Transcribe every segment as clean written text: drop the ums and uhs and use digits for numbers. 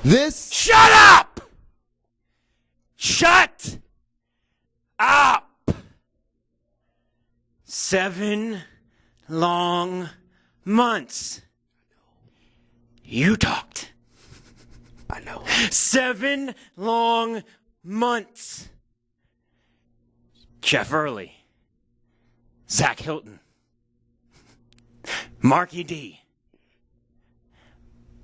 This... Shut up! Shut up! 7 long months. You talked. I know. 7 long months. Jeff Early. Zach Hilton. Marky D.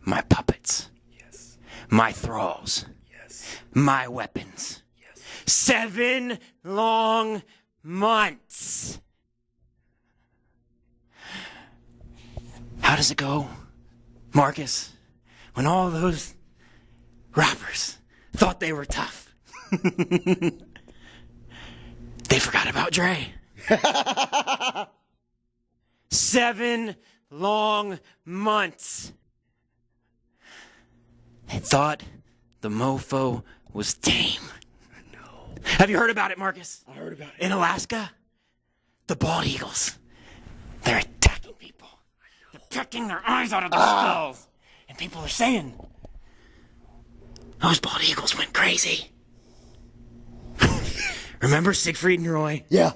My puppets. Yes. My thralls. Yes. My weapons. Yes. 7 long months. How does it go, Marcus, when all those rappers thought they were tough? They forgot about Dre. 7 long months. They thought the Mofo was tame. No. Have you heard about it, Marcus? I heard about it. In Alaska, the bald eagles, they're attacking people. They're pecking their eyes out of their skulls. And people are saying, those bald eagles went crazy. Remember Siegfried and Roy? Yeah.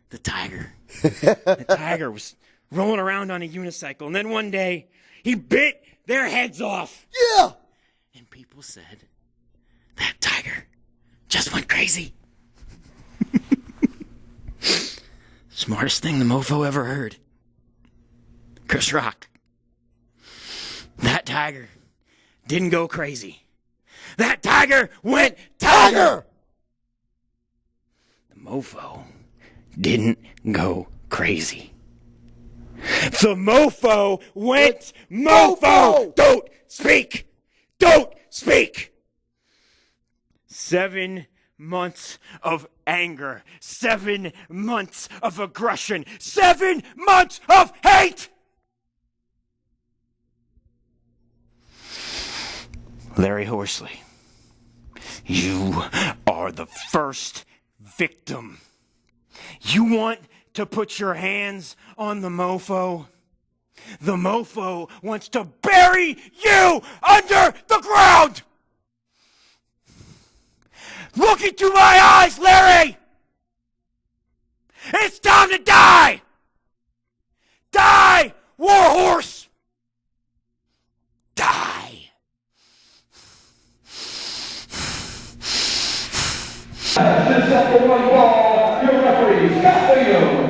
The tiger. The tiger was rolling around on a unicycle, and then one day, he bit their heads off. Yeah. And people said, that tiger just went crazy. Smartest thing the Mofo ever heard. Chris Rock. That tiger didn't go crazy. That tiger went tiger! The Mofo didn't go crazy. The Mofo went Mofo! Don't speak! Don't speak! 7 months of anger. 7 months of aggression. 7 months of hate! Larry Horsley, you are the first victim. You want to put your hands on the Mofo? The Mofo wants to bury you under the ground! Look into my eyes, Larry! It's time to die! Die, warhorse! Die! Second one ball, your referee, Scott Williams.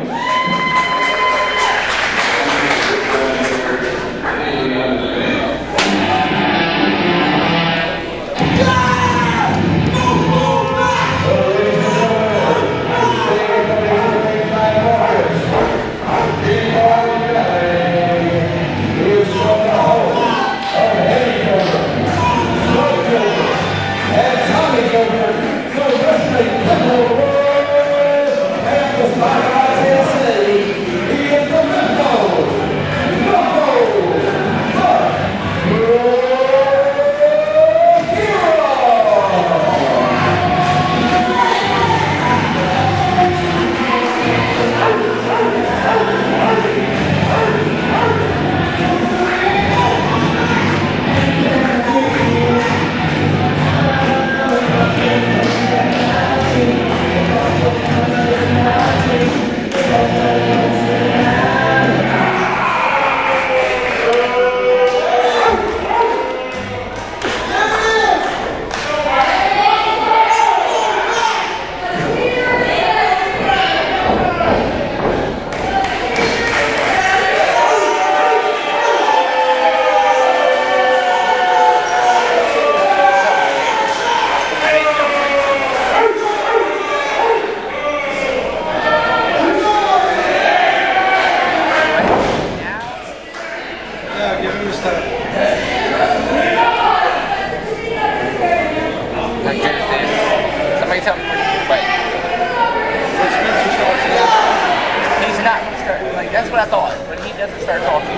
That's what I thought, but he doesn't start talking.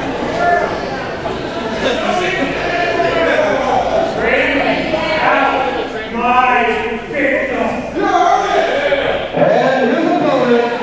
My victim. And his opponent.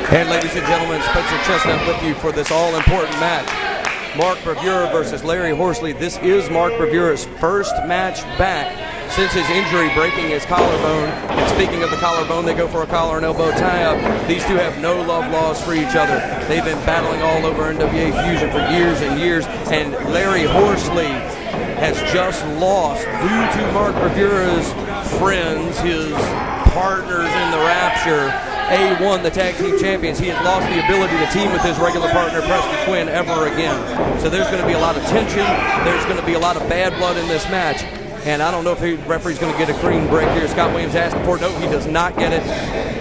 And ladies and gentlemen, Spencer Chestnut with you for this all-important match. Mark Bravura versus Larry Horsley. This is Mark Bravura's first match back since his injury, breaking his collarbone. And speaking of the collarbone, they go for a collar and elbow tie-up. These two have no love lost for each other. They've been battling all over NWA Fusion for years and years, and Larry Horsley has just lost due to Mark Bravura's friends, his partners in the Rapture, A1, the tag team champions. He had lost the ability to team with his regular partner, Preston Quinn, ever again. So there's going to be a lot of tension. There's going to be a lot of bad blood in this match. And I don't know if the referee's going to get a clean break here. Scott Williams asking for it. No, he does not get it.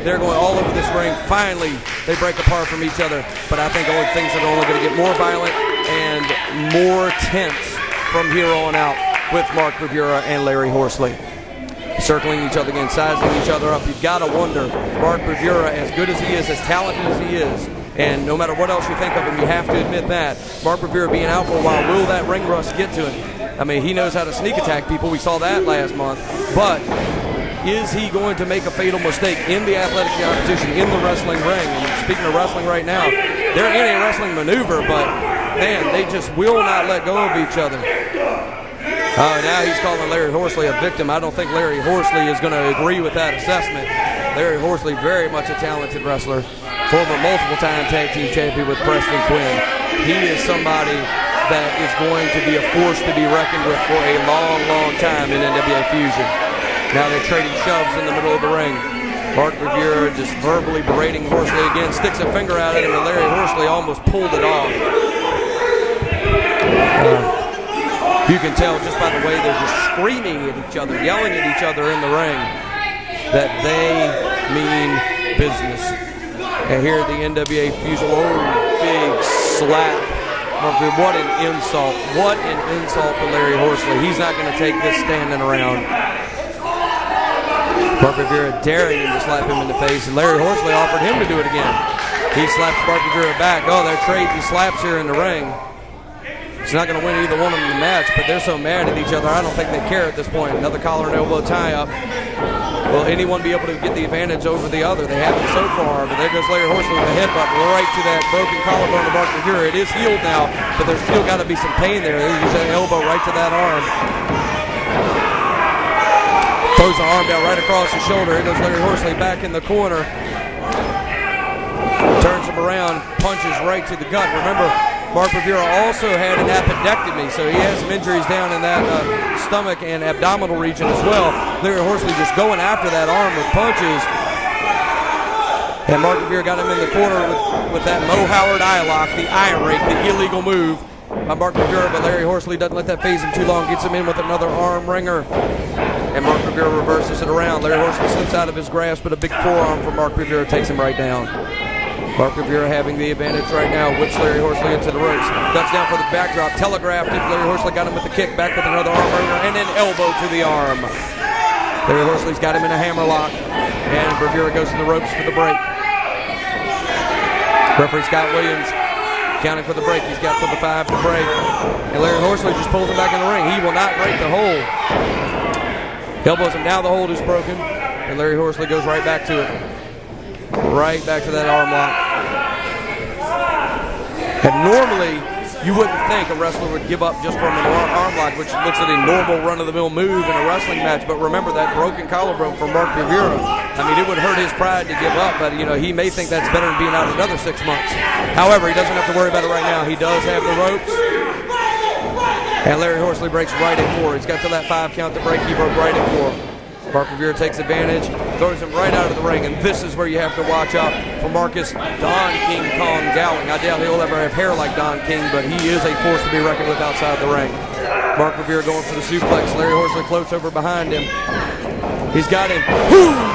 They're going all over this ring. Finally, they break apart from each other. But I think only things are only going to get more violent and more tense from here on out with Mark Bravura and Larry Horsley. Circling each other again, sizing each other up. You've got to wonder, Mark Bravura, as good as he is, as talented as he is, and no matter what else you think of him, you have to admit that, Mark Bravura being out for a while, will that ring rust get to him? I mean, he knows how to sneak attack people. We saw that last month. But is he going to make a fatal mistake in the athletic competition, in the wrestling ring? And speaking of wrestling right now, they're in a wrestling maneuver, but, man, they just will not let go of each other. Now he's calling Larry Horsley a victim. I don't think Larry Horsley is going to agree with that assessment. Larry Horsley, very much a talented wrestler, former multiple-time tag team champion with Preston Quinn. He is somebody that is going to be a force to be reckoned with for a long, long time in NWA Fusion. Now they're trading shoves in the middle of the ring. Mark Bravura just verbally berating Horsley again, sticks a finger at him, and Larry Horsley almost pulled it off. You can tell just by the way they're just screaming at each other, yelling at each other in the ring, that they mean business. And here at the NWA Fusion, big slap. What an insult. What an insult to Larry Horsley. He's not going to take this standing around. Mark Bravura daring him to slap him in the face, and Larry Horsley offered him to do it again. He slaps Mark Bravura back. Oh, they're trading slaps here in the ring. He's not going to win either one of them in the match, but they're so mad at each other, I don't think they care at this point. Another collar and elbow tie-up. Will anyone be able to get the advantage over the other? They haven't so far, but there goes Larry Horsley with a headbutt right to that broken collarbone of Mark Bravura. It is healed now, but there's still got to be some pain there. There's an elbow right to that arm. Throws the arm down right across his shoulder. Here goes Larry Horsley back in the corner. Turns him around, punches right to the gut. Remember, Mark Bravura also had an appendectomy, so he has some injuries down in that stomach and abdominal region as well. Larry Horsley just going after that arm with punches. And Mark Bravura got him in the corner with that Mo Howard eye lock, the eye rake, the illegal move by Mark Bravura, but Larry Horsley doesn't let that phase him too long, gets him in with another arm wringer. And Mark Bravura reverses it around. Larry Horsley slips out of his grasp, but a big forearm from Mark Bravura takes him right down. Mark Bravura having the advantage right now, whips Larry Horsley into the ropes. Ducks down for the backdrop, telegraphed it. Larry Horsley got him with the kick, back with another arm wringer, and an elbow to the arm. Larry Horsley's got him in a hammerlock, and Bravura goes to the ropes for the break. Referee Scott Williams counting for the break. He's got till the 5 to break. And Larry Horsley just pulls him back in the ring. He will not break the hold. Elbows him. Now the hold is broken, and Larry Horsley goes right back to it. Right back to that arm lock. And normally, you wouldn't think a wrestler would give up just from an arm lock, which looks at a normal run-of-the-mill move in a wrestling match. But remember that broken collarbone from Mark Bravura. I mean, it would hurt his pride to give up, but, you know, he may think that's better than being out another 6 months. However, he doesn't have to worry about it right now. He does have the ropes. And Larry Horsley breaks right at 4. He's got to that 5 count to break. He broke right at 4. Mark Bravura takes advantage, throws him right out of the ring, and this is where you have to watch out for Marcus Don King Kong Gowing. I doubt he'll ever have hair like Don King, but he is a force to be reckoned with outside the ring. Mark Bravura going for the suplex. Larry Horsley floats over behind him. He's got him.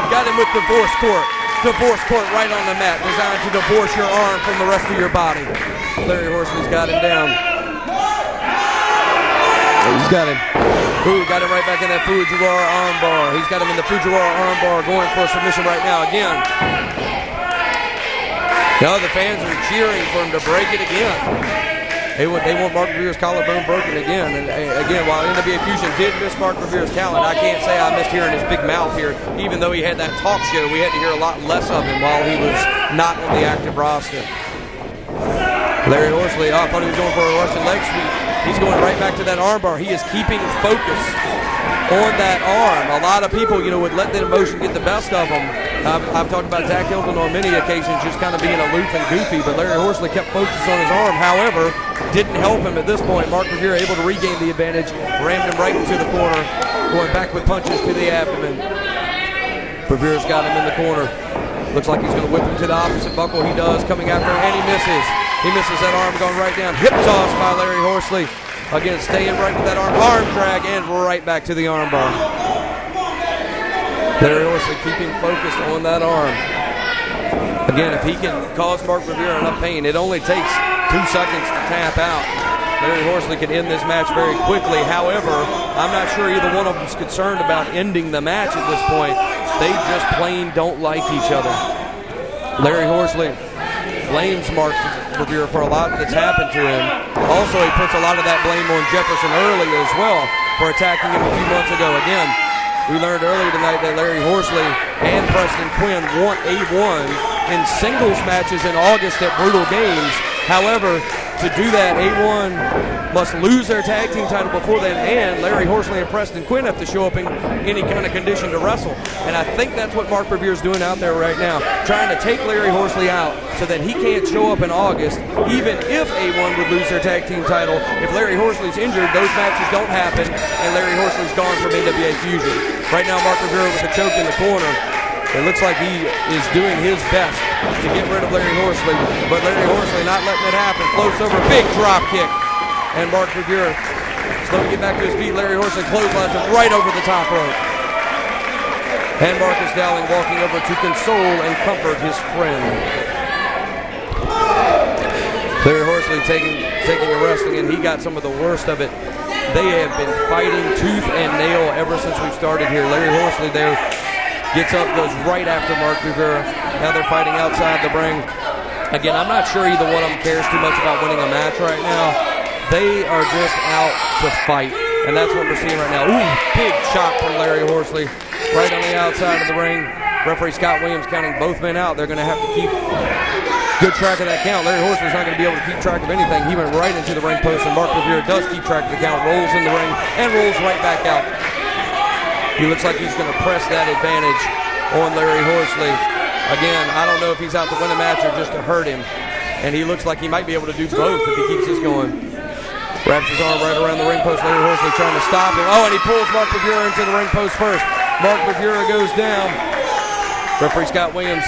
Got him with divorce court. Divorce court right on the mat, designed to divorce your arm from the rest of your body. Larry Horsley's got him down. He's got him. Got him right back in that Fujiwara armbar. He's got him in the Fujiwara armbar, going for a submission right now again. Now the fans are cheering for him to break it again. They want Mark Bravura's collarbone broken again. And again, while NWA Fusion did miss Mark Bravura's talent, I can't say I missed hearing his big mouth here. Even though he had that talk show, we had to hear a lot less of him while he was not on the active roster. Larry Horsley, I thought he was going for a Russian leg sweep. He's going right back to that armbar. He is keeping focus on that arm. A lot of people, would let the emotion get the best of them. I've talked about Zach Hilton on many occasions just kind of being aloof and goofy, but Larry Horsley kept focused on his arm. However, didn't help him at this point. Mark Revere able to regain the advantage, rammed him right into the corner, going back with punches to the abdomen. Revere's got him in the corner. Looks like he's going to whip him to the opposite buckle. He does, coming after him, and he misses. He misses that arm, going right down. Hip toss by Larry Horsley. Again, staying right with that arm drag, and right back to the arm bar. Larry Horsley keeping focused on that arm. Again, if he can cause Mark Revere enough pain, it only takes 2 seconds to tap out. Larry Horsley can end this match very quickly. However, I'm not sure either one of them is concerned about ending the match at this point. They just plain don't like each other. Larry Horsley blames Mark Revere for a lot that's happened to him. Also, he puts a lot of that blame on Jefferson early as well for attacking him a few months ago. Again, we learned earlier tonight that Larry Horsley and Preston Quinn want A1 in singles matches in August at Brutal Games. However, to do that, A1 must lose their tag team title before then, and Larry Horsley and Preston Quinn have to show up in any kind of condition to wrestle. And I think that's what Mark Revere is doing out there right now, trying to take Larry Horsley out so that he can't show up in August, even if A1 would lose their tag team title. If Larry Horsley's injured, those matches don't happen, and Larry Horsley's gone from NWA Fusion. Right now, Mark Revere with a choke in the corner. It looks like he is doing his best to get rid of Larry Horsley, but Larry Horsley not letting it happen. Floats over, big drop kick. And Mark Revere slow to get back to his feet. Larry Horsley clotheslines him right over the top rope. And Marcus Dowling walking over to console and comfort his friend. Larry Horsley taking a wrestling, and he got some of the worst of it. They have been fighting tooth and nail ever since we started here. Larry Horsley there gets up, goes right after Mark Revere. Now they're fighting outside the ring. Again, I'm not sure either one of them cares too much about winning a match right now. They are just out to fight, and that's what we're seeing right now. Ooh, big shot from Larry Horsley right on the outside of the ring. Referee Scott Williams counting both men out. They're going to have to keep good track of that count. Larry Horsley's not going to be able to keep track of anything. He went right into the ring post, and Mark Revere does keep track of the count, rolls in the ring, and rolls right back out. He looks like he's going to press that advantage on Larry Horsley. Again, I don't know if he's out to win a match or just to hurt him, and he looks like he might be able to do both if he keeps this going. Wraps his arm right around the ring post. Larry Horsley trying to stop him. Oh, and he pulls Mark Revere into the ring post first. Mark Revere goes down. Referee Scott Williams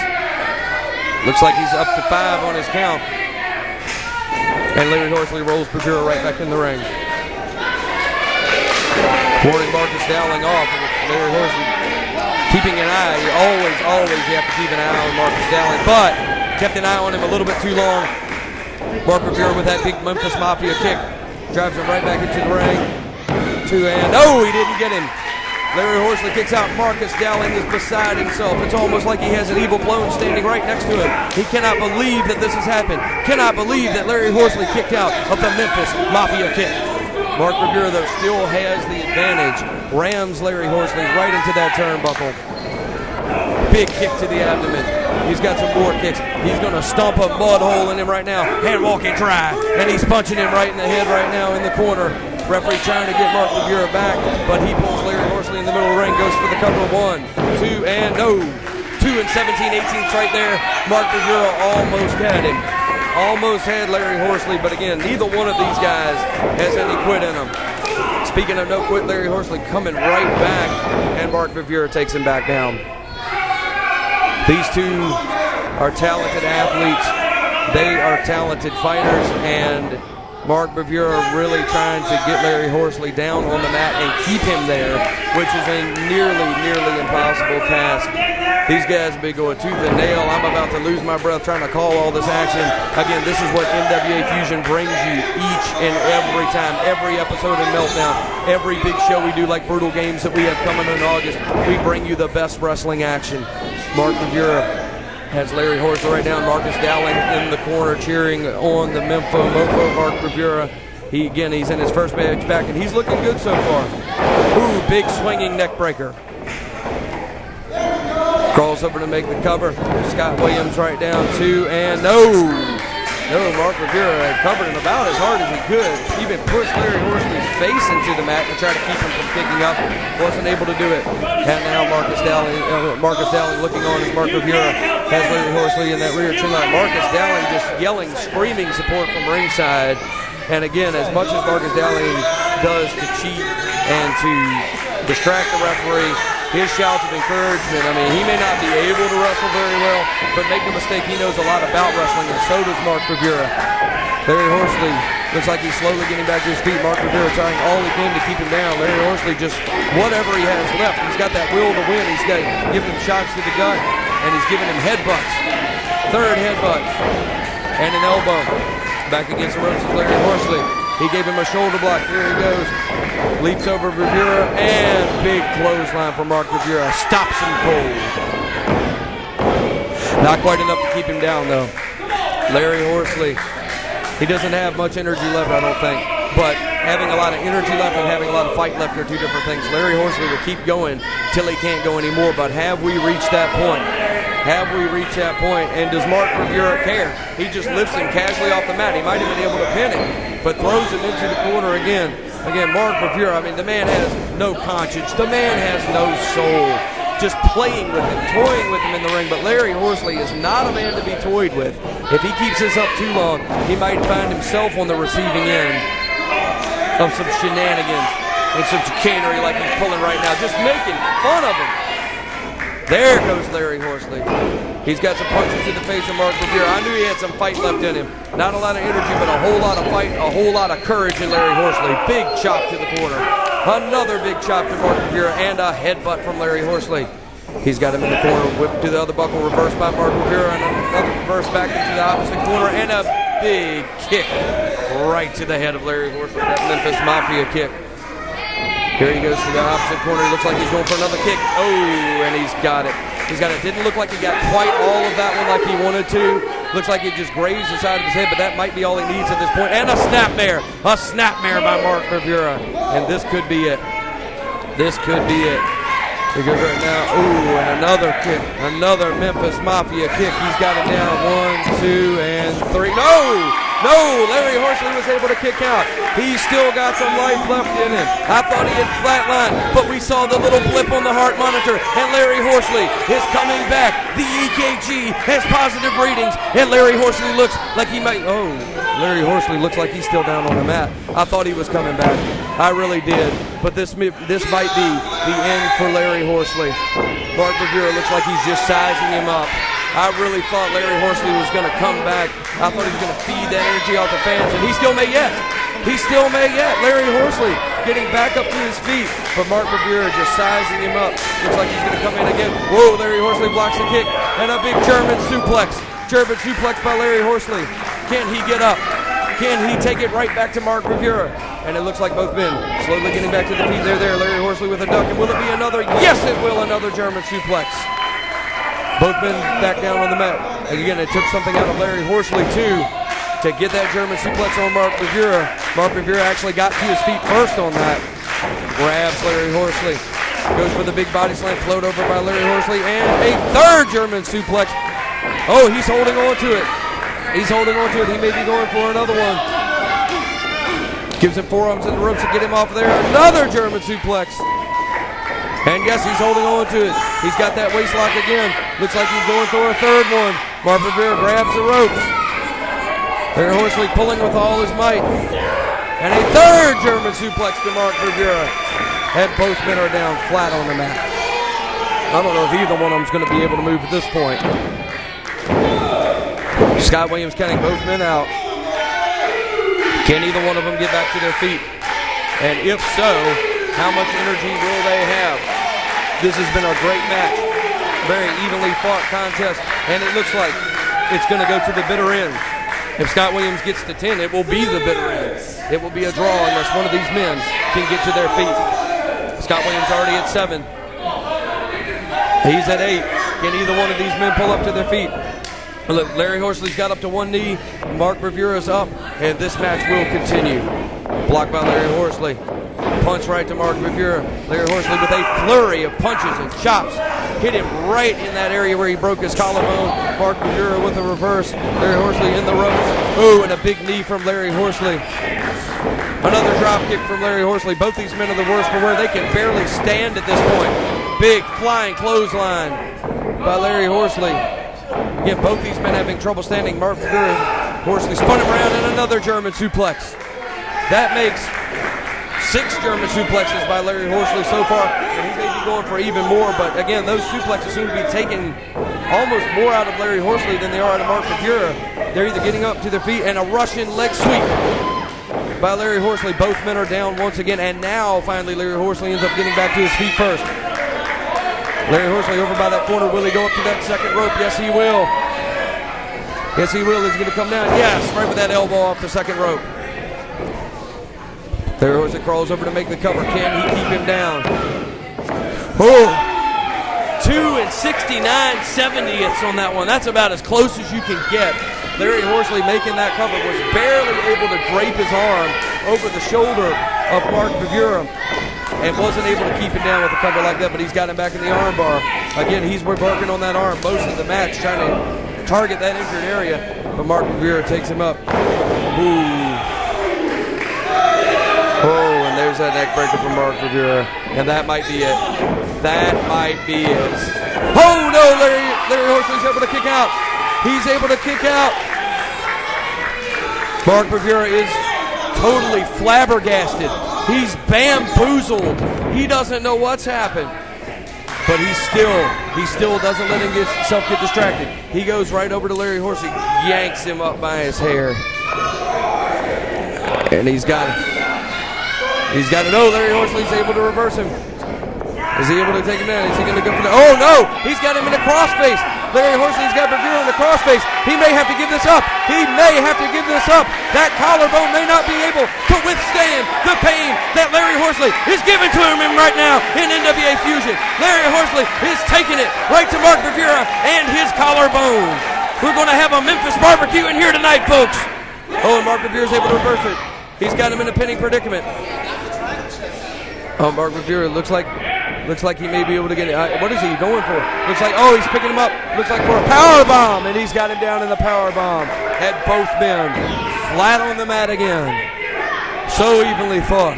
looks like he's up to 5 on his count. And Larry Horsley rolls Revere right back in the ring. Warning Marcus Dowling off. Larry Horsley keeping an eye. Always you have to keep an eye on Marcus Dowling. But kept an eye on him a little bit too long. Mark Revere with that big Memphis Mafia kick. Drives him right back into the ring. Oh, he didn't get him. Larry Horsley kicks out. Marcus Dowling is beside himself. It's almost like he has an evil clone standing right next to him. He cannot believe that this has happened. Cannot believe that Larry Horsley kicked out of the Memphis Mafia kick. Mark Revere, though, still has the advantage. Rams Larry Horsley right into that turnbuckle. Big kick to the abdomen. He's got some more kicks. He's going to stomp a mud hole in him right now. Hand walking try. And he's punching him right in the head right now in the corner. Referee trying to get Mark Revere back, but he pulls Larry Horsley in the middle of the ring, goes for the cover. 1, 2, and no. 2 and 17/18 right there. Mark Revere almost had him. Almost had Larry Horsley, but again, neither one of these guys has any quit in them. Speaking of no quit, Larry Horsley coming right back, and Mark Revere takes him back down. These two are talented athletes. They are talented fighters, and Mark Revere really trying to get Larry Horsley down on the mat and keep him there, which is a nearly impossible task. These guys have been going tooth and nail. I'm about to lose my breath trying to call all this action. Again, this is what NWA Fusion brings you each and every time, every episode of Meltdown, every big show we do like Brutal Games that we have coming in August. We bring you the best wrestling action. Mark Revere has Larry Horsley right now. Marcus Dowling in the corner cheering on the Mofo. Mark Revere, he's in his first match back, and he's looking good so far. Ooh, big swinging neck breaker. Crawls over to make the cover. Scott Williams right down 2, and no, Mark Rivera had covered him about as hard as he could. Even pushed Larry Horsley's face into the mat to try to keep him from kicking up. Wasn't able to do it. And now Marcus Dowling looking on as Mark Rivera has Larry Horsley in that rear chin lock. Marcus Dowling just yelling, screaming support from ringside. And again, as much as Marcus Dowling does to cheat and to distract the referee, his shouts of encouragement, I mean, he may not be able to wrestle very well, but make no mistake, he knows a lot about wrestling, and so does Mark Rivera. Larry Horsley looks like he's slowly getting back to his feet. Mark Rivera trying all he can to keep him down. Larry Horsley just whatever he has left. He's got that will to win. He's got giving him shots to the gut, and he's giving him headbutts. Third headbutt, and an elbow. Back against the ropes is Larry Horsley. He gave him a shoulder block. Here he goes. Leaps over Rivera, and big clothesline for Mark Rivera. Stops him cold. Not quite enough to keep him down, though. Larry Horsley, he doesn't have much energy left, I don't think. But having a lot of energy left and having a lot of fight left are two different things. Larry Horsley will keep going till he can't go anymore. But have we reached that point? Have we reached that point? And does Mark Rivera care? He just lifts him casually off the mat. He might have been able to pin him, but throws him into the corner again. Again, Mark Rivera, I mean, the man has no conscience. The man has no soul. Just playing with him, toying with him in the ring. But Larry Horsley is not a man to be toyed with. If he keeps this up too long, he might find himself on the receiving end of some shenanigans and some chicanery like he's pulling right now, just making fun of him. There goes Larry Horsley. He's got some punches to the face of Mark Rivera. I knew he had some fight left in him. Not a lot of energy, but a whole lot of fight, a whole lot of courage in Larry Horsley. Big chop to the corner. Another big chop to Mark Rivera, and a headbutt from Larry Horsley. He's got him in the corner, whipped to the other buckle, reversed by Mark Rivera, and another reverse back into the opposite corner, and a big kick right to the head of Larry Horsley. That Memphis Mafia kick. Here he goes to the opposite corner. He looks like he's going for another kick. Oh, and he's got it. He's got it. Didn't look like he got quite all of that one like he wanted to. Looks like it just grazed the side of his head, but that might be all he needs at this point. And a snapmare. A snapmare by Mark Rivera. And this could be it. This could be it. Here goes right now. Ooh, and another kick. Another Memphis Mafia kick. He's got it down. 1, 2, and 3. No, Larry Horsley was able to kick out. He's still got some life left in him. I thought he had flatlined, but we saw the little blip on the heart monitor, and Larry Horsley is coming back. The EKG has positive readings, and Larry Horsley looks like he might, Larry Horsley looks like he's still down on the mat. I thought he was coming back. I really did, but this might be the end for Larry Horsley. Mark Rivera looks like he's just sizing him up. I really thought Larry Horsley was going to come back. I thought he was going to feed that energy off the fans, and he still may yet. He still may yet. Larry Horsley getting back up to his feet, but Mark Rivera just sizing him up. Looks like he's going to come in again. Whoa, Larry Horsley blocks the kick, and a big German suplex. German suplex by Larry Horsley. Can he get up? Can he take it right back to Mark Rivera? And it looks like both men slowly getting back to the feet. There, Larry Horsley with a duck, and will it be another? Yes, it will, another German suplex. Both men back down on the mat. And again, it took something out of Larry Horsley, too, to get that German suplex on Mark Rivera. Mark Rivera actually got to his feet first on that. Grabs Larry Horsley. Goes for the big body slam, float over by Larry Horsley, and a third German suplex. Oh, he's holding on to it. He's holding on to it. He may be going for another one. Gives him forearms in the ropes to get him off of there. Another German suplex. And yes, he's holding on to it. He's got that waist lock again. Looks like he's going for a third one. Mark Rivera grabs the ropes. Larry Horsley pulling with all his might. And a third German suplex to Mark Rivera. And both men are down flat on the mat. I don't know if either one of them is going to be able to move at this point. Scott Williams counting both men out. Can either one of them get back to their feet? And if so, how much energy will they have? This has been a great match. Very evenly fought contest, and it looks like it's going to go to the bitter end. If Scott Williams gets to 10, it will be the bitter end. It will be a draw unless one of these men can get to their feet. Scott Williams already at 7. He's at 8. Can either one of these men pull up to their feet? Look, Larry Horsley's got up to one knee. Mark Rivera's up, and this match will continue. Blocked by Larry Horsley. Punch right to Mark Bravura. Larry Horsley with a flurry of punches and chops. Hit him right in that area where he broke his collarbone. Mark Bravura with a reverse. Larry Horsley in the ropes. Oh, and a big knee from Larry Horsley. Another drop kick from Larry Horsley. Both these men are the worst for wear. They can barely stand at this point. Big flying clothesline by Larry Horsley. Again, both these men having trouble standing. Mark Bravura, Horsley spun him around and another German suplex. That makes 6 German suplexes by Larry Horsley so far, and he may be going for even more, but again, those suplexes seem to be taking almost more out of Larry Horsley than they are out of Mark Bravura. They're either getting up to their feet, and a Russian leg sweep by Larry Horsley. Both men are down once again, and now finally Larry Horsley ends up getting back to his feet first. Larry Horsley over by that corner. Will he go up to that second rope? Yes, he will. Yes, he will. Is he going to come down? Yes, right with that elbow off the second rope. Larry Horsley crawls over to make the cover. Can he keep him down? Oh, 2 69/70ths on that one. That's about as close as you can get. Larry Horsley making that cover was barely able to drape his arm over the shoulder of Mark Bravura and wasn't able to keep him down with a cover like that, but he's got him back in the arm bar. Again, he's working on that arm most of the match, trying to target that injured area, but Mark Bravura takes him up. Ooh. Oh, and there's that neck breaker from Mark Bravura, and that might be it. That might be it. Oh no, Larry Horsley's able to kick out. He's able to kick out. Mark Bravura is totally flabbergasted. He's bamboozled. He doesn't know what's happened. But he still doesn't let himself get distracted. He goes right over to Larry Horsley, yanks him up by his hair. And he's got it. He's got it. Oh, Larry Horsley's able to reverse him. Is he able to take him down? Is he going to go for that? Oh, no! He's got him in a crossface. Larry Horsley's got Bravura in the crossface. He may have to give this up. He may have to give this up. That collarbone may not be able to withstand the pain that Larry Horsley is giving to him right now in NWA Fusion. Larry Horsley is taking it right to Mark Bravura and his collarbone. We're going to have a Memphis barbecue in here tonight, folks. Oh, and Mark Bravura's able to reverse it. He's got him in a pinning predicament. Oh, Mark Bravura looks like he may be able to get it. What is he going for? Looks like, oh, he's picking him up. Looks like for a power bomb, and he's got him down in the power bomb. Had both men flat on the mat again. So evenly fought.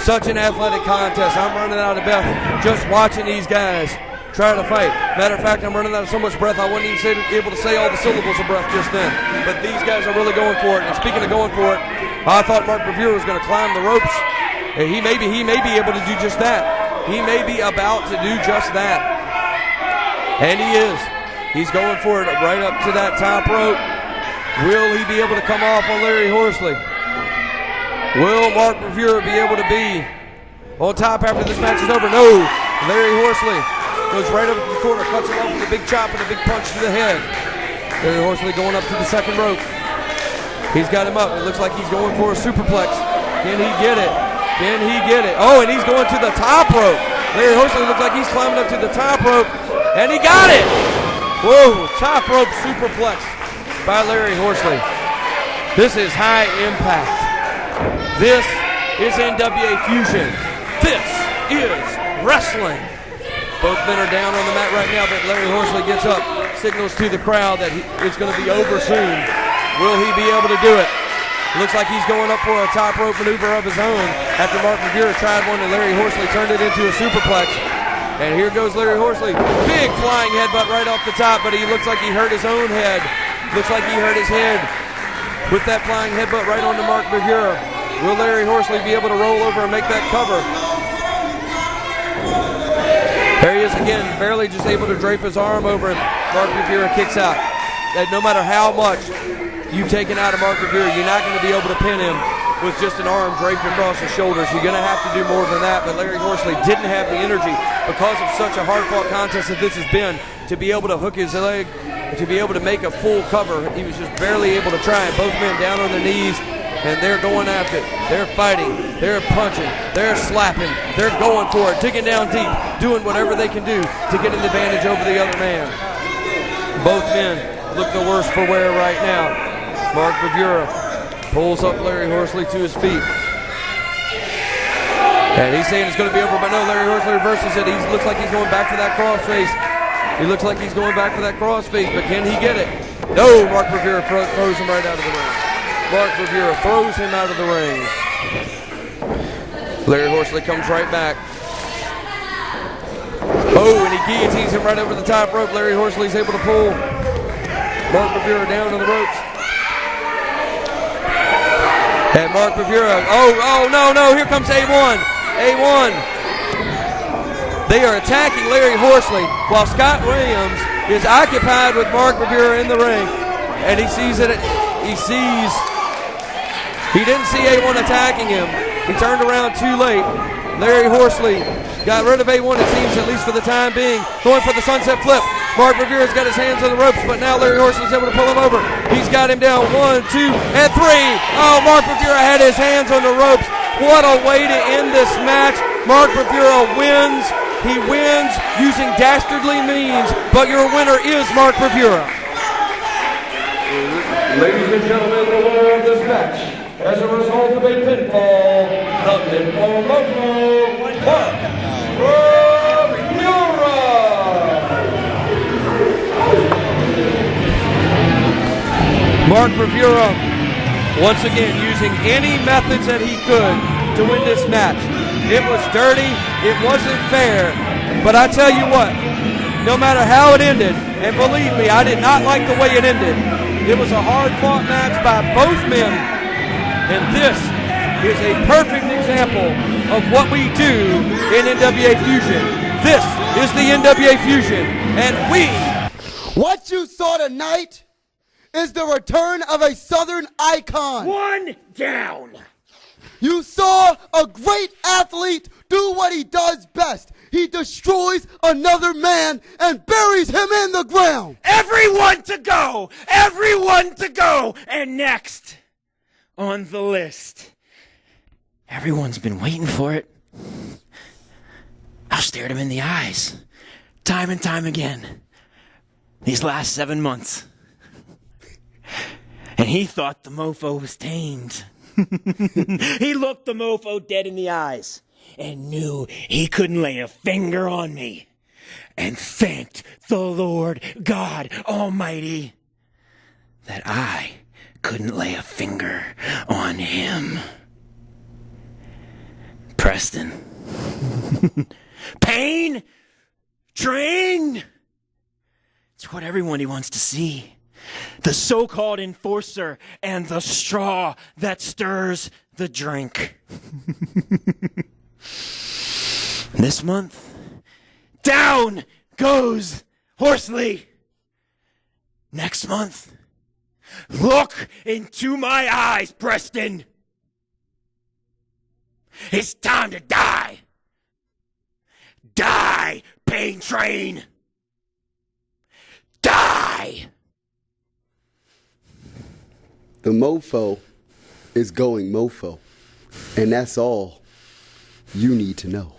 Such an athletic contest. I'm running out of breath just watching these guys try to fight. Matter of fact, I'm running out of so much breath I wasn't even able to say all the syllables of breath just then. But these guys are really going for it. And speaking of going for it, I thought Mark Bravura was going to climb the ropes. He may be able to do just that. He may be about to do just that. And he is. He's going for it right up to that top rope. Will he be able to come off on Larry Horsley? Will Mark Bravura be able to be on top after this match is over? No. Larry Horsley goes right up to the corner, cuts him off with a big chop and a big punch to the head. Larry Horsley going up to the second rope. He's got him up. It looks like he's going for a superplex. Can he get it? Can he get it? Oh, and he's going to the top rope. Larry Horsley looks like he's climbing up to the top rope, and he got it. Whoa, top rope superplex by Larry Horsley. This is high impact. This is NWA Fusion. This is wrestling. Both men are down on the mat right now, but Larry Horsley gets up, signals to the crowd that it's going to be over soon. Will he be able to do it? Looks like he's going up for a top rope maneuver of his own after Mark Bravura tried one and Larry Horsley turned it into a superplex. And here goes Larry Horsley. Big flying headbutt right off the top, but he looks like he hurt his own head. Looks like he hurt his head with that flying headbutt right onto Mark Bravura. Will Larry Horsley be able to roll over and make that cover? There he is again, barely just able to drape his arm over, and Mark Bravura kicks out. And no matter how much you've taken out of Mark Bravura, you're not going to be able to pin him with just an arm draped across his shoulders. You're going to have to do more than that, but Larry Horsley didn't have the energy because of such a hard-fought contest that this has been to be able to hook his leg, to be able to make a full cover. He was just barely able to try, and both men down on their knees, and they're going after it. They're fighting, they're punching, they're slapping, they're going for it, digging down deep, doing whatever they can do to get an advantage over the other man. Both men look the worse for wear right now. Mark Bravura pulls up Larry Horsley to his feet. And he's saying it's going to be over, but no, Larry Horsley reverses it. He looks like he's going back for that crossface. He looks like he's going back for that crossface, but can he get it? No, Mark Rivera throws him right out of the ring. Mark Rivera throws him out of the ring. Larry Horsley comes right back. Oh, and he guillotines him right over the top rope. Larry Horsley's able to pull Mark Rivera down to the ropes. And Mark Rivera, no, here comes A1. A1. They are attacking Larry Horsley while Scott Williams is occupied with Mark Rivera in the ring. And he didn't see A1 attacking him. He turned around too late. Larry Horsley got rid of A1, it seems, at least for the time being. Going for the sunset flip. Mark Rivera's got his hands on the ropes, but now Larry Horsley's able to pull him over. He's got him down 1, 2, and 3. Oh, Mark Rivera had his hands on the ropes. What a way to end this match. Mark Rivera wins. He wins using dastardly means, but your winner is Mark Rivera. Ladies and gentlemen, the winner of this match, as a result of a pinfall, the Mempho Mofo, Mark Rivera. Mark Rivera, once again, using any methods that he could to win this match. It was dirty, it wasn't fair, but I tell you what, no matter how it ended, and believe me, I did not like the way it ended. It was a hard-fought match by both men, and this is a perfect example of what we do in NWA Fusion. This is the NWA Fusion, and we... What you saw tonight is the return of a Southern icon. One down. You saw a great athlete do what he does best. He destroys another man and buries him in the ground. Everyone to go! Everyone to go! And next on the list, everyone's been waiting for it. I've stared him in the eyes time and time again these last 7 months. And he thought the Mofo was tamed. He looked the Mofo dead in the eyes and knew he couldn't lay a finger on me, and thanked the Lord God Almighty that I couldn't lay a finger on him. Preston. Pain? Train? It's what everybody wants to see. The so-called enforcer and the straw that stirs the drink. This month, down goes Horsley. Next month, look into my eyes, Preston. It's time to die. Die, Pain Train. Die. The Mofo is going Mofo, and that's all you need to know.